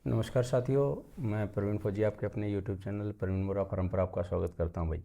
नमस्कार साथियों, मैं प्रवीण फौजी आपके अपने YouTube चैनल प्रवीण मोरा फार्म पर आपका स्वागत करता हूं। भाई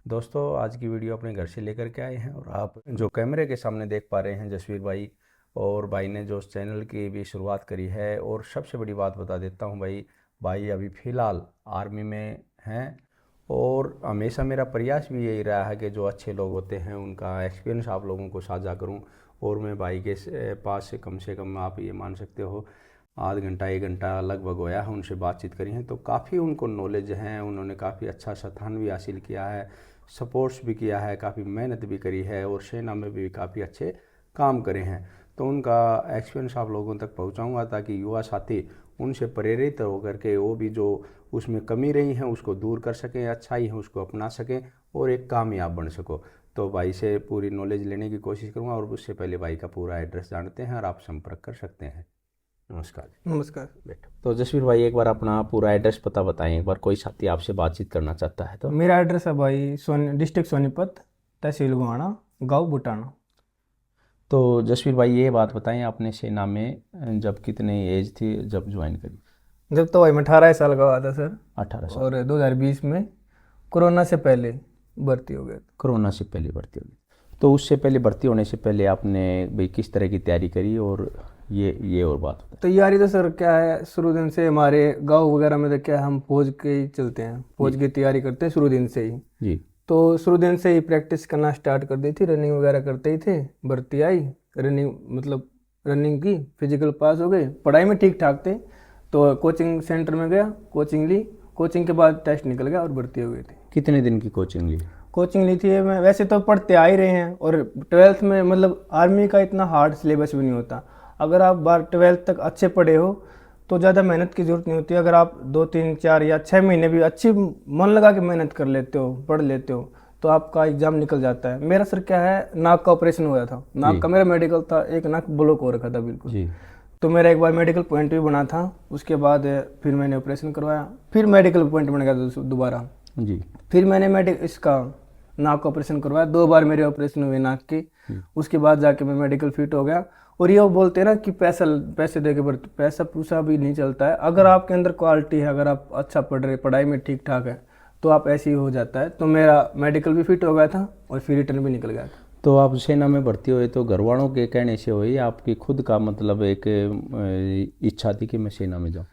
दोस्तों, आज की वीडियो अपने घर से लेकर के आए हैं और आप जो कैमरे के सामने देख पा रहे हैं जसवीर भाई, और भाई ने जो उस चैनल की भी शुरुआत करी है। और सबसे बड़ी बात बता देता हूं भाई अभी फ़िलहाल आर्मी में हैं और हमेशा मेरा प्रयास भी यही रहा है कि जो अच्छे लोग होते हैं उनका एक्सपीरियंस आप लोगों को साझा करूं। और मैं भाई के पास से कम आप ये मान सकते हो आध घंटा 1 घंटा लगभग होया है उनसे बातचीत करी है, तो काफ़ी उनको नॉलेज है। उन्होंने काफ़ी अच्छा स्थान भी हासिल किया है, सपोर्ट्स भी किया है, काफ़ी मेहनत भी करी है और सेना में भी काफ़ी अच्छे काम करे हैं। तो उनका एक्सपीरियंस आप लोगों तक पहुंचाऊंगा ताकि युवा साथी उनसे प्रेरित होकर के वो भी जो उसमें कमी रही है उसको दूर कर सकें, अच्छाई है उसको अपना सकें और एक कामयाब बन सको। तो भाई से पूरी नॉलेज लेने की कोशिश करूँगा और उससे पहले भाई का पूरा एड्रेस जानते हैं और आप संपर्क कर सकते हैं। नमस्कार। नमस्कार। बैठो। तो जसवीर भाई, एक बार अपना पूरा एड्रेस पता बताएं, एक बार कोई साथी आपसे बातचीत करना चाहता है तो। मेरा एड्रेस है भाई डिस्ट्रिक्ट सोनीपत, तहसील गुहाना, गांव बुटाना। तो जसवीर भाई, ये बात बताएं, आपने सेना में जब कितने एज थी जब ज्वाइन करी? जब तो भाई मैं 18 साल का हुआ था सर। 18 साल। और 2020 में कोरोना से पहले भर्ती हो गया था। कोरोना से पहले भर्ती होगी, तो उससे पहले भर्ती होने से पहले आपने भाई किस तरह की तैयारी करी? और ये और बात बताएं। तैयारी तो सर क्या है, शुरू दिन से हमारे गांव वगैरह में तो क्या है, हम फौज के ही चलते हैं, फौज की तैयारी करते हैं शुरू दिन से ही। जी। तो शुरू दिन से ही प्रैक्टिस करना स्टार्ट कर दी थी, रनिंग वगैरह करते ही थे। भर्ती आई, रनिंग मतलब रनिंग की, फिजिकल पास हो गए, पढ़ाई में ठीक ठाक थे। तो कोचिंग सेंटर में गया, कोचिंग ली, कोचिंग के बाद टेस्ट निकल गया और भर्ती हो गई थी। कितने दिन की कोचिंग ली? कोचिंग ली थी मैं, वैसे तो पढ़ते आ ही रहे हैं। और 12th में मतलब आर्मी का इतना हार्ड सिलेबस भी नहीं होता। अगर आप 12th तक अच्छे पढ़े हो तो ज़्यादा मेहनत की ज़रूरत नहीं होती। अगर आप 2 3 4 या 6 महीने भी अच्छी मन लगा के मेहनत कर लेते हो, पढ़ लेते हो, तो आपका एग्ज़ाम निकल जाता है। मेरा सर क्या है, नाक का ऑपरेशन हुआ था, नाक का मेरा मेडिकल था, एक नाक ब्लॉक हो रखा था बिल्कुल। जी। तो मेरा एक बार मेडिकल पॉइंट भी बना था, उसके बाद फिर मैंने ऑपरेशन करवाया, फिर मेडिकल पॉइंट बन गया था दोबारा। जी। फिर मैंने इसका नाक का ऑपरेशन करवाया, 2 बार मेरे ऑपरेशन हुए नाक के। उसके बाद जाके मैं मेडिकल फिट हो गया। और ये वो बोलते हैं ना कि पैसे दे के भर्ती, पैसा पूसा भी नहीं चलता है। अगर आपके अंदर क्वालिटी है, अगर आप अच्छा पढ़ रहे, पढ़ाई में ठीक ठाक है, तो आप ऐसे ही हो जाता है। तो मेरा मेडिकल भी फिट हो गया था और फिर रिटर्न भी निकल गया था। तो आप सेना में भर्ती हुए तो घर वालों के कहने से हुई, आपकी खुद का मतलब एक इच्छा थी कि मैं सेना में जाऊँ?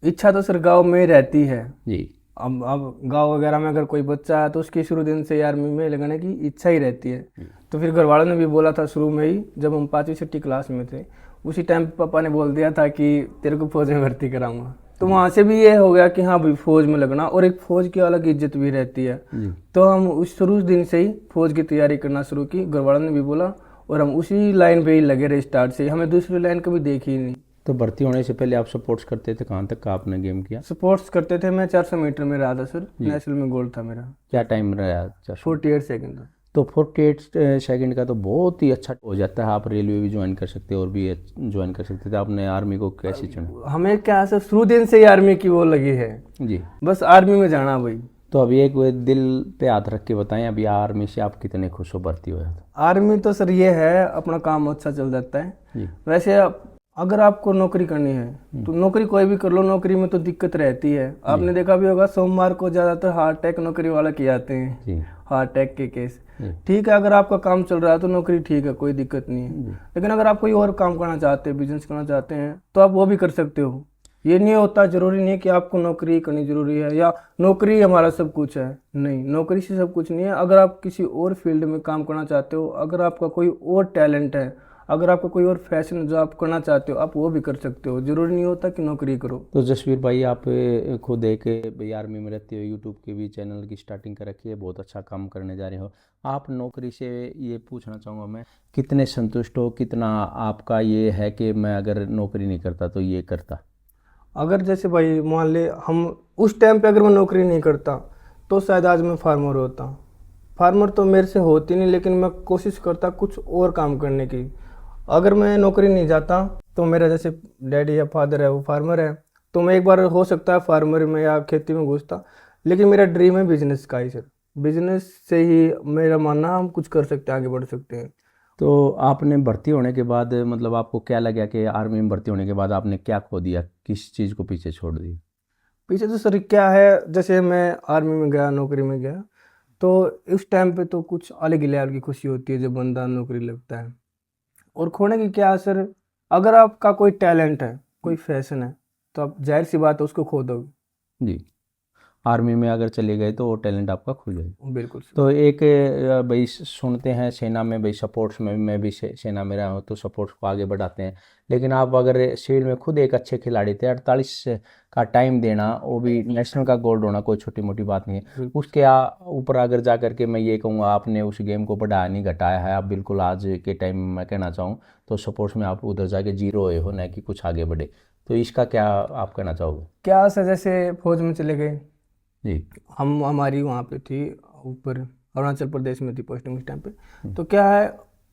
इच्छा तो सर गाँव में रहती है। जी। अब गांव वगैरह में अगर कोई बच्चा है तो उसकी शुरू दिन से आर्मी में लगाने की इच्छा ही रहती है। तो फिर घर वालों ने भी बोला था शुरू में ही, जब हम 5वीं 6वीं क्लास में थे, उसी टाइम पापा ने बोल दिया था कि तेरे को फौज में भर्ती कराऊंगा। तो वहाँ से भी ये हो गया कि हाँ भाई फौज में लगना, और एक फौज की अलग इज्जत भी रहती है। तो हम उस शुरू दिन से ही फौज की तैयारी करना शुरू की, घर वालों ने भी बोला, और हम उसी लाइन पे ही लगे रहे स्टार्ट से। हमें दूसरी लाइन कभी देखी ही नहीं। तो भर्ती होने से पहले आप सपोर्ट्स करते थे, कहाँ तक का आपने गेम किया? स्पोर्ट्स करते थे, मैं 400 मीटर में रहा था सर, नेशनल में गोल्ड था मेरा। क्या टाइम रहा? 48 सेकंड था। तो 48 सेकंड का तो बहुत ही अच्छा हो जाता है। आप रेलवे भी ज्वाइन कर सकते हो और भी ज्वाइन कर सकते थे। आपने आर्मी को कैसे चुना? हमें क्या सर, शुरू दिन से ही आर्मी की वो लगी है, जी। बस आर्मी में जाना भाई। तो अभी एक वो दिल पे हाथ रख के बताएं, अभी आर्मी से आप कितने खुश हो भर्ती हुए? आर्मी तो सर ये है, अपना काम अच्छा चल जाता है। जी। वैसे अगर आपको नौकरी करनी है तो नौकरी कोई भी कर लो, नौकरी में तो दिक्कत रहती है। आपने देखा भी होगा, सोमवार को ज़्यादातर हार्ट अटैक नौकरी वाला किए जाते हैं। जी। हार्ट अटैक के केस। ठीक है, अगर आपका काम चल रहा है तो नौकरी ठीक है, कोई दिक्कत नहीं है। लेकिन अगर आप कोई और काम करना चाहते हैं, बिजनेस करना चाहते हैं, तो आप वो भी कर सकते हो। ये नहीं होता, जरूरी नहीं है कि आपको नौकरी करनी जरूरी है या नौकरी हमारा सब कुछ है। नहीं, नौकरी से सब कुछ नहीं है। अगर आप किसी और फील्ड में काम करना चाहते हो, अगर आपका कोई और टैलेंट है, अगर आपका कोई और फैशन जो आप करना चाहते हो, आप वो भी कर सकते हो। जरूरी नहीं होता कि नौकरी करो। तो जसवीर भाई, आप खुद एक भाई आर्मी में रहते हो, यूट्यूब के भी चैनल की स्टार्टिंग कर रखी है, बहुत अच्छा काम करने जा रहे हो। आप नौकरी से ये पूछना चाहूँगा मैं, कितने संतुष्ट हो? कितना आपका ये है कि मैं अगर नौकरी नहीं करता तो ये करता? अगर जैसे भाई मान ले, हम उस टाइम पे अगर मैं नौकरी नहीं करता तो शायद आज मैं फार्मर होता। फार्मर तो मेरे से होती नहीं, लेकिन मैं कोशिश करता कुछ और काम करने की। अगर मैं नौकरी नहीं जाता तो मेरा जैसे डैडी या फादर है वो फार्मर है, तो मैं एक बार हो सकता है फार्मर में या खेती में घुसता। लेकिन मेरा ड्रीम है बिजनेस का ही सर। बिजनेस से ही मेरा मानना हम कुछ कर सकते हैं, आगे बढ़ सकते हैं। तो आपने भर्ती होने के बाद मतलब आपको क्या लगा कि आर्मी में भर्ती होने के बाद आपने क्या खो दिया, किस चीज़ को पीछे छोड़ दिया? पीछे तो सर क्या है, जैसे मैं आर्मी में गया, नौकरी में गया, तो उस टाइम पे तो कुछ अलग ही लेवल की खुशी होती है जब बंदा नौकरी लगता है। और खोने की क्या असर, अगर आपका कोई टैलेंट है, कोई फैशन है, तो आप जाहिर सी बात है उसको खो दोगे। जी, आर्मी में अगर चले गए तो वो टैलेंट आपका खो जाएगा। बिल्कुल सर। तो एक भाई सुनते हैं सेना में, भाई सपोर्ट्स में मैं भी सेना में रहा हूँ तो सपोर्ट्स को आगे बढ़ाते हैं, लेकिन आप अगर सिविल में खुद एक अच्छे खिलाड़ी थे, 48 का टाइम देना, वो भी नेशनल का गोल्ड होना कोई छोटी मोटी बात नहीं है। उसके ऊपर अगर जा करके मैं ये कहूँगा आपने उस गेम को बढ़ाया नहीं घटाया है, आप बिल्कुल आज के टाइम में मैं कहना चाहूँ तो सपोर्ट्स में आप उधर जाके जीरो हुए हो, ना कि कुछ आगे बढ़े। तो इसका क्या आप कहना चाहोगे? क्या असर, जैसे फौज में चले गए, जी हमारी वहाँ पे थी ऊपर अरुणाचल प्रदेश में थी पोस्टिंग उस टाइम पे। तो क्या है,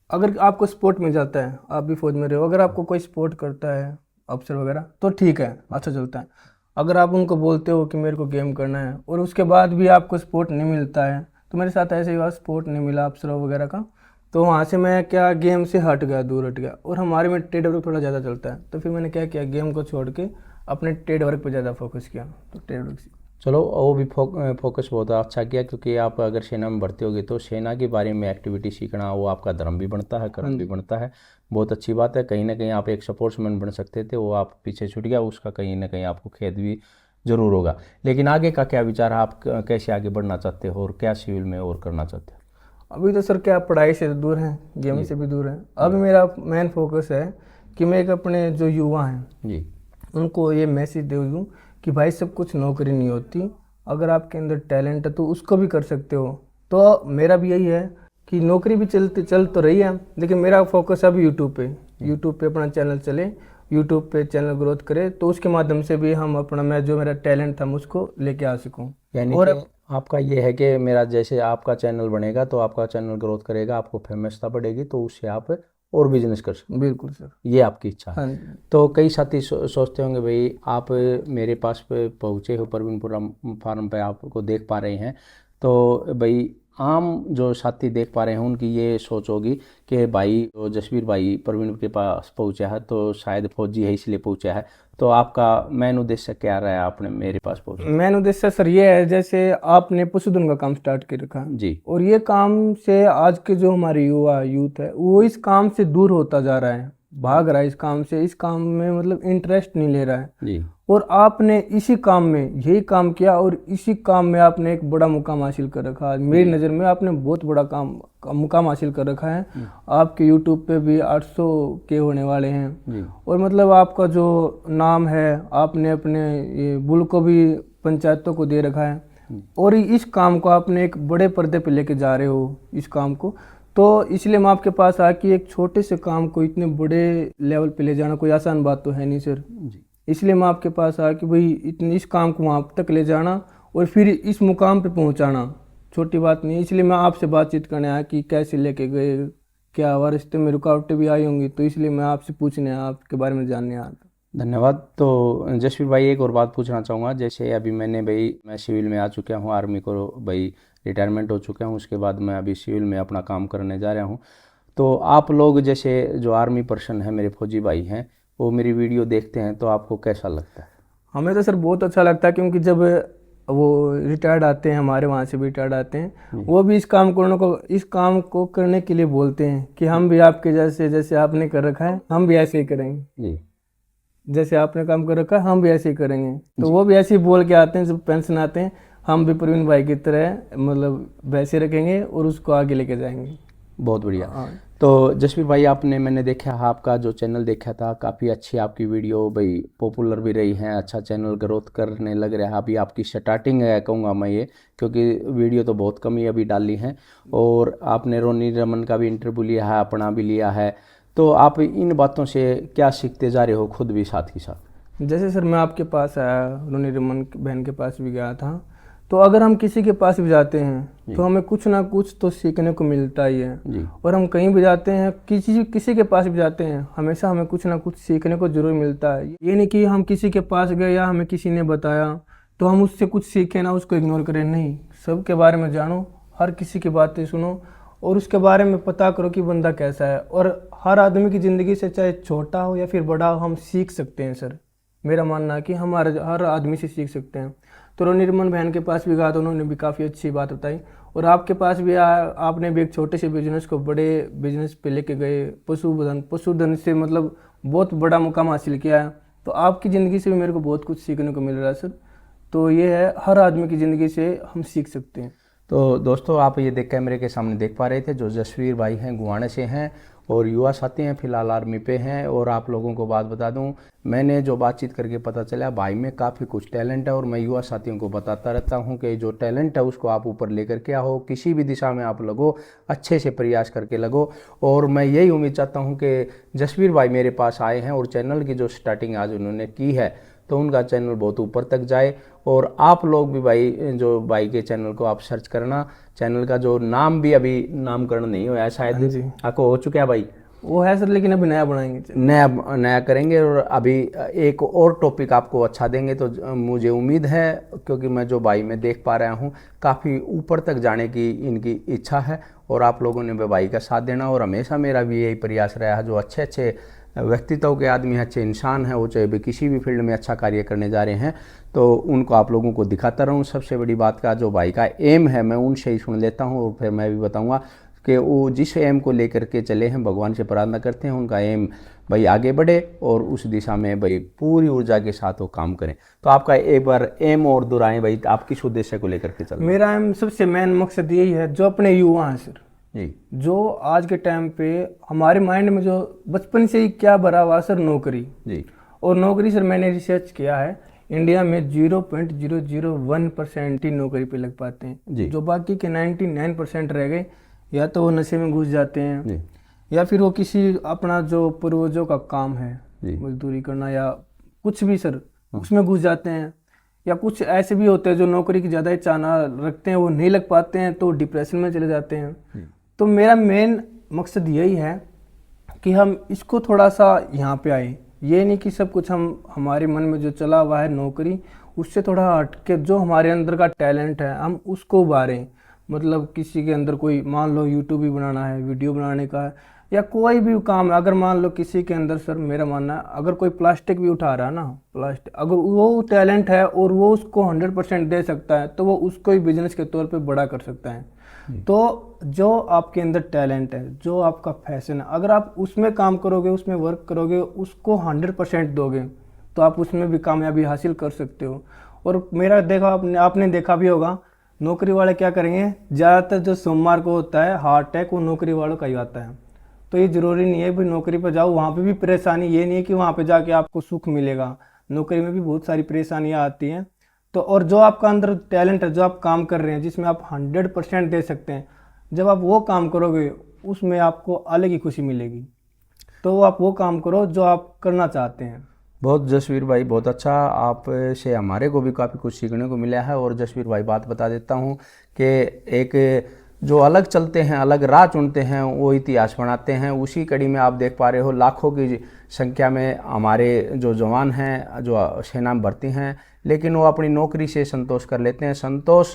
अगर आपको स्पोर्ट मिल जाता है, आप भी फौज में रहे हो, अगर आपको कोई सपोर्ट करता है अफसर वगैरह, तो ठीक है, अच्छा चलता है। अगर आप उनको बोलते हो कि मेरे को गेम करना है और उसके बाद भी आपको सपोर्ट नहीं मिलता है, तो मेरे साथ ऐसे ही हुआ, सपोर्ट नहीं मिला अफसरों वगैरह का, तो वहाँ से मैं क्या गेम से हट गया, दूर हट गया। और हमारे में ट्रेड वर्क थोड़ा ज़्यादा चलता है, तो फिर मैंने क्या किया, गेम को छोड़ के अपने ट्रेड वर्क पे ज़्यादा फोकस किया। तो ट्रेड वर्क से चलो, वो भी फोकस बहुत अच्छा किया, क्योंकि आप अगर सेना में भर्ती होगे तो सेना के बारे में एक्टिविटी सीखना वो आपका धर्म भी बनता है, कर्म भी बनता है। बहुत अच्छी बात है। कहीं ना कहीं आप एक स्पोर्ट्समैन बन सकते थे, वो आप पीछे छूट गया, उसका कहीं ना कहीं आपको खेद भी जरूर होगा। लेकिन आगे का क्या विचार है, आप कैसे आगे बढ़ना चाहते हो और क्या सिविल में और करना चाहते हो? अभी तो सर क्या, पढ़ाई से दूर है, गेम से भी दूर है। अब मेरा मेन फोकस है कि मैं एक अपने जो युवा हैं जी उनको ये मैसेज दे दूँ कि भाई सब कुछ नौकरी नहीं होती, अगर आपके अंदर टैलेंट है तो उसको भी कर सकते हो। तो मेरा भी यही है कि नौकरी भी चल तो रही है, लेकिन मेरा फोकस अभी यूट्यूब पे अपना चैनल चले, यूट्यूब पे चैनल ग्रोथ करे, तो उसके माध्यम से भी हम अपना, मैं जो मेरा टैलेंट था उसको लेके आ सकूँ। यानी और कि आपका ये है कि मेरा जैसे आपका चैनल बनेगा तो आपका चैनल ग्रोथ करेगा, आपको फेमसता बढ़ेगी, तो उससे आप और बिजनेस कर सकते, बिल्कुल सर, ये आपकी इच्छा है। हाँ जी। तो कई साथी सोचते होंगे भाई आप मेरे पास पे पहुँचे हो, परवीनपुरा फार्म पे आपको देख पा रहे हैं, तो भाई आम जो साथी देख पा रहे हैं उनकी ये सोच होगी कि भाई जो जसवीर भाई परवीन के पास पहुँचा है तो शायद फौजी है इसलिए पहुँचा है। तो आपका मेन उद्देश्य क्या रहा है आपने मेरे पास पहुँचे? मेन उद्देश्य सर ये है, जैसे आपने पशुधन का काम स्टार्ट कर रखा है, जी और ये काम से आज के जो हमारे यूथ है वो इस काम से दूर होता जा रहा है, भाग रहा है इस काम से, इस काम में मतलब इंटरेस्ट नहीं ले रहा है। जी और आपने इसी काम में यही काम किया और इसी काम में आपने एक बड़ा मुकाम हासिल कर रखा है। मेरी नज़र में आपने बहुत बड़ा मुकाम हासिल कर रखा है। आपके यूट्यूब पे भी 800 के होने वाले हैं, जी और मतलब आपका जो नाम है, आपने अपने ये बुल को भी पंचायतों को दे रखा है, और इस काम को आपने एक बड़े पर्दे पे लेके जा रहे हो इस काम को। तो इसलिए मैं आपके पास आ कि एक छोटे से काम को इतने बड़े लेवल पे ले जाना कोई आसान बात तो है नहीं सर। जी इसलिए मैं आपके पास आ कि भाई इतनी इस काम को वहाँ तक ले जाना और फिर इस मुकाम पे पहुँचाना छोटी बात नहीं है। इसलिए मैं आपसे बातचीत करने आया कि कैसे लेके गए, क्या रास्ते में रुकावटें भी आई होंगी, तो इसलिए मैं आपसे पूछने आया, आपके बारे में जानने आया था। धन्यवाद। तो जसवीर भाई एक और बात पूछना चाहूँगा, जैसे अभी मैं सिविल में आ चुका हूँ, आर्मी को भाई रिटायरमेंट हो चुका हूँ, उसके बाद मैं अभी सिविल में अपना काम करने जा रहा हूँ। तो आप लोग जैसे जो आर्मी पर्सन है, मेरे फौजी भाई हैं, वो मेरी वीडियो देखते हैं तो आपको कैसा लगता है? हमें तो सर बहुत अच्छा लगता है, क्योंकि जब वो रिटायर्ड आते हैं, हमारे वहाँ से भी रिटायर्ड आते हैं, वो भी इस काम को करने के लिए बोलते हैं कि हम भी आपके जैसे आपने कर रखा है, हम भी ऐसे ही करेंगे, जी जैसे आपने काम कर रखा है हम भी ऐसे ही करेंगे। तो वो भी ऐसे ही बोल के आते हैं, जब पेंशन आते हैं, हम भी प्रवीण भाई की तरह मतलब वैसे रखेंगे और उसको आगे लेके जाएंगे। बहुत बढ़िया। हाँ। तो जसवीर भाई मैंने देखा है आपका जो चैनल देखा था, काफ़ी अच्छी आपकी वीडियो भाई पॉपुलर भी रही है, अच्छा चैनल ग्रोथ करने लग रहा है। अभी आपकी स्टार्टिंग है कहूँगा मैं ये, क्योंकि वीडियो तो बहुत कम ही अभी डाली हैं, और आपने रोनी रमन का भी इंटरव्यू लिया है, अपना भी लिया है। तो आप इन बातों से क्या सीखते जा रहे हो खुद भी साथ ही साथ? जैसे सर मैं आपके पास आया, रोनी रमन बहन के पास भी गया था, तो अगर हम किसी के पास भी जाते हैं तो हमें कुछ ना कुछ तो सीखने को मिलता ही है। जी और हम कहीं भी जाते हैं, किसी के पास भी जाते हैं, हमेशा हमें कुछ ना कुछ सीखने को जरूर मिलता है। ये नहीं कि हम किसी के पास गए या हमें किसी ने बताया तो हम उससे कुछ सीखें ना उसको इग्नोर करें, नहीं, सबके बारे में जानो, हर किसी की बातें सुनो और उसके बारे में पता करो कि बंदा कैसा है। और हर आदमी की ज़िंदगी से, चाहे छोटा हो या फिर बड़ा हो, हम सीख सकते हैं सर। मेरा मानना है कि हमारे हर आदमी से सीख सकते हैं। तो निर्मल बहन के पास भी गया तो उन्होंने भी काफ़ी अच्छी बात बताई। और आपके पास भी आपने भी एक छोटे से बिजनेस को बड़े बिजनेस पे लेके गए, पशुधन से मतलब बहुत बड़ा मुकाम हासिल किया है। तो आपकी ज़िंदगी से भी मेरे को बहुत कुछ सीखने को मिल रहा है सर। तो ये है, हर आदमी की ज़िंदगी से हम सीख सकते हैं। तो दोस्तों, आप ये देख कैमरे के सामने देख पा रहे थे जो जसवीर भाई हैं, गुआने से हैं और युवा साथी हैं, फिलहाल आर्मी पे हैं। और आप लोगों को बात बता दूं, मैंने जो बातचीत करके पता चला भाई में काफ़ी कुछ टैलेंट है। और मैं युवा साथियों को बताता रहता हूं कि जो टैलेंट है उसको आप ऊपर लेकर के आओ, किसी भी दिशा में आप लगो, अच्छे से प्रयास करके लगो। और मैं यही उम्मीद चाहता हूँ कि जसवीर भाई मेरे पास आए हैं और चैनल की जो स्टार्टिंग आज उन्होंने की है तो उनका चैनल बहुत ऊपर तक जाए। और आप लोग भी भाई, जो भाई के चैनल को आप सर्च करना, चैनल का जो नाम भी अभी नामकरण नहीं हुआ है शायद, आपको हो चुका है भाई? वो है सर, लेकिन अभी नया बनाएंगे, नया करेंगे। और अभी एक और टॉपिक आपको अच्छा देंगे तो मुझे उम्मीद है, क्योंकि मैं जो भाई में देख पा रहा हूँ काफ़ी ऊपर तक जाने की इनकी इच्छा है। और आप लोगों ने भी भाई का साथ देना। और हमेशा मेरा भी यही प्रयास रहा है, जो अच्छे अच्छे व्यक्तित्व के आदमी, अच्छे इंसान हैं, वो चाहे भी किसी भी फील्ड में अच्छा कार्य करने जा रहे हैं तो उनको आप लोगों को दिखाता रहूं। सबसे बड़ी बात का जो भाई का एम है मैं उनसे ही सुन लेता हूं और फिर मैं भी बताऊंगा कि वो जिस एम को लेकर के चले हैं, भगवान से प्रार्थना करते हैं उनका एम भाई आगे बढ़े और उस दिशा में भाई पूरी ऊर्जा के साथ वो काम करें। तो आपका एक बार एम और दोहराएं भाई, आप किस उद्देश्य को लेकर के चल रहे हैं? मेरा एम सबसे मेन मकसद यही है, जो अपने युवा हैं सर जी, जो आज के टाइम पे हमारे माइंड में जो बचपन से ही क्या भरा हुआ सर, नौकरी जी। और नौकरी सर मैंने रिसर्च किया है, इंडिया में 0.001% ही नौकरी पे लग पाते जी। हैं। जो बाकी के 99% रह गए, या तो वो नशे में घुस जाते हैं जी। या फिर वो किसी अपना जो पूर्वजों का काम है, जी। मजदूरी करना या कुछ भी सर, उसमें घुस जाते हैं। या कुछ ऐसे भी होते हैं जो नौकरी की ज़्यादा इच्छा रखते हैं, वो नहीं लग पाते हैं तो डिप्रेशन में चले जाते हैं। तो मेरा मेन मकसद यही है कि हम इसको थोड़ा सा यहाँ पे आए। ये नहीं कि सब कुछ हम हमारे मन में जो चला हुआ है नौकरी, उससे थोड़ा हट के जो हमारे अंदर का टैलेंट है हम उसको उभारें। मतलब किसी के अंदर कोई, मान लो यूट्यूब भी बनाना है, वीडियो बनाने का है, या कोई भी काम है, अगर मान लो किसी के अंदर सर मेरा मानना है अगर कोई प्लास्टिक भी उठा रहा है ना, प्लास्टिक अगर वो टैलेंट है और वो उसको 100% दे सकता है तो वो उसको ही बिजनेस के तौर पे बड़ा कर सकता है। तो जो आपके अंदर टैलेंट है, जो आपका पैशन है, अगर आप उसमें काम करोगे, उसमें वर्क करोगे, उसको 100% दोगे तो आप उसमें भी कामयाबी हासिल कर सकते हो। और मेरा देखा आपने देखा भी होगा, नौकरी वाले क्या करेंगे, ज़्यादातर जो सोमवार को होता है हार्ट अटैक, वो नौकरी वालों का ही आता है। तो ये ज़रूरी नहीं है भाई नौकरी पर जाओ, वहाँ पे भी परेशानी, ये नहीं है कि वहाँ पे जाके आपको सुख मिलेगा, नौकरी में भी बहुत सारी परेशानियाँ आती हैं। तो और जो आपका अंदर टैलेंट है, जो आप काम कर रहे हैं, जिसमें आप 100% दे सकते हैं, जब आप वो काम करोगे उसमें आपको अलग ही खुशी मिलेगी। तो आप वो काम करो जो आप करना चाहते हैं। बहुत जसवीर भाई, बहुत अच्छा, आप से हमारे को भी काफ़ी कुछ सीखने को मिला है। और जसवीर भाई बात बता देता हूँ कि एक जो अलग चलते हैं, अलग राह चुनते हैं, वो इतिहास बनाते हैं। उसी कड़ी में आप देख पा रहे हो लाखों की संख्या में हमारे जो जवान हैं, जो सेना में भर्ती हैं, लेकिन वो अपनी नौकरी से संतोष कर लेते हैं। संतोष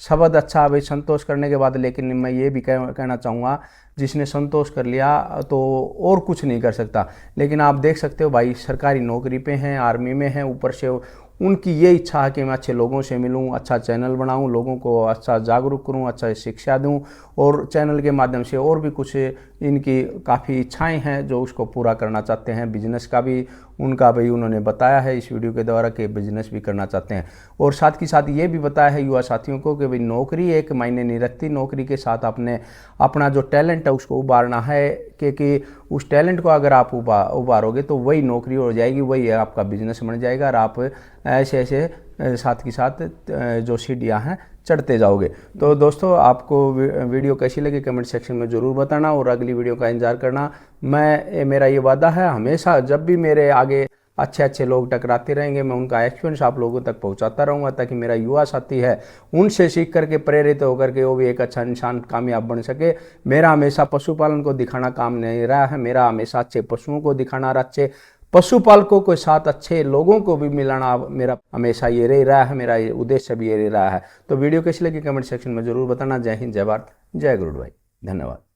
शब्द अच्छा भाई, संतोष करने के बाद, लेकिन मैं ये भी कहना चाहूँगा जिसने संतोष कर लिया तो और कुछ नहीं कर सकता। लेकिन आप देख सकते हो भाई सरकारी नौकरी पे हैं, आर्मी में हैं, ऊपर से उनकी ये इच्छा है कि मैं अच्छे लोगों से मिलूं, अच्छा चैनल बनाऊं, लोगों को अच्छा जागरूक करूं, अच्छा शिक्षा दूं, और चैनल के माध्यम से और भी कुछ इनकी काफ़ी इच्छाएं हैं जो उसको पूरा करना चाहते हैं। बिजनेस का भी उनका भाई उन्होंने बताया है इस वीडियो के द्वारा कि बिजनेस भी करना चाहते हैं। और साथ ही साथ ये भी बताया है युवा साथियों को कि भाई नौकरी एक मायने नहीं रखती, नौकरी के साथ अपना जो टैलेंट है उसको उभारना है, क्योंकि उस टैलेंट को अगर आप उभारोगे तो वही नौकरी हो जाएगी, वही आपका बिजनेस बन जाएगा, और आप ऐसे ऐसे साथ के साथ जो सीढ़ियाँ हैं चढ़ते जाओगे। तो दोस्तों, आपको वीडियो कैसी लगी कमेंट सेक्शन में ज़रूर बताना और अगली वीडियो का इंतजार करना। मेरा ये वादा है, हमेशा जब भी मेरे आगे अच्छे अच्छे लोग टकराते रहेंगे, मैं उनका एक्सपीरियंस आप लोगों तक पहुंचाता रहूँगा, ताकि मेरा युवा साथी है उनसे सीख करके प्रेरित होकर के वो भी एक अच्छा इंसान कामयाब बन सके। मेरा हमेशा पशुपालन को दिखाना काम नहीं रहा है, मेरा हमेशा अच्छे पशुओं को दिखाना, अच्छे पशुपालकों के साथ अच्छे लोगों को भी मिलाना मेरा हमेशा ये रहा है, मेरा उद्देश्य भी ये रहा है। तो वीडियो कैसी लगी कमेंट सेक्शन में ज़रूर बताना। जय हिंद, जय भारत, जय गुरु भाई। धन्यवाद।